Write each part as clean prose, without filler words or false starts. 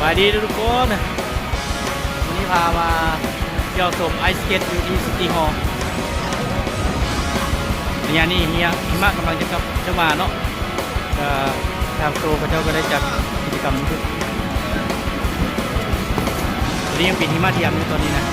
ายดีทุกคนวันนี้พามาเที่ยวชมไอสเกตอยู่ที่ซิตี้ฮอลล์เนี่ยนี่หิมะกำลังจะมาเนาะทางโปรเขาเจ้าก็ได้จัดกิจกรรมนี้ขึ้นตอนนี้ยังปิดหิมะเทียมอยู่ตอนนี้นะ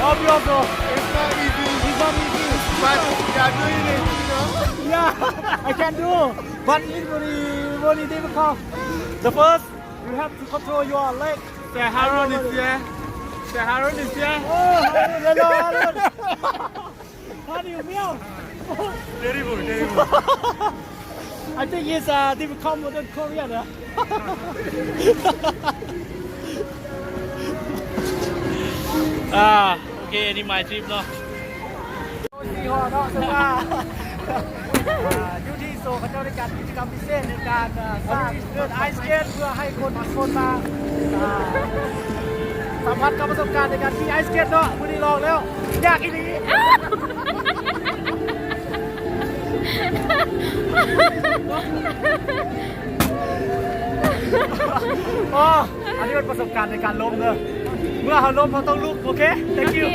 Of your bro. It's not easy. It's not easy. But you're doing it, you know. Yeah, I can do. But it's very difficult. The first, you have to control your leg. Shaharon is here. Shaharon is here. Oh, Harun. How do you feel? Terrible, terrible. I think it's difficult more than Korean. Okay, ini my trip เนาะซีฮอเนาะซึ่งว่าอยู่ที่โซเขาเจ้าได้จัดกิจกรรมพิเศษในการสร้างเกิดไอสเกตเพื่อให้คนมาสัมผัสกับประสบการณ์ในการขี่ไอสเกตเนาะวันนี้ลองแล้วยากอีหลีอ๋ออันนี้เป็นประสบการณ์ในการล้มเนอะเมื่อเขาล้มเขาต้องลุกโอเค thank you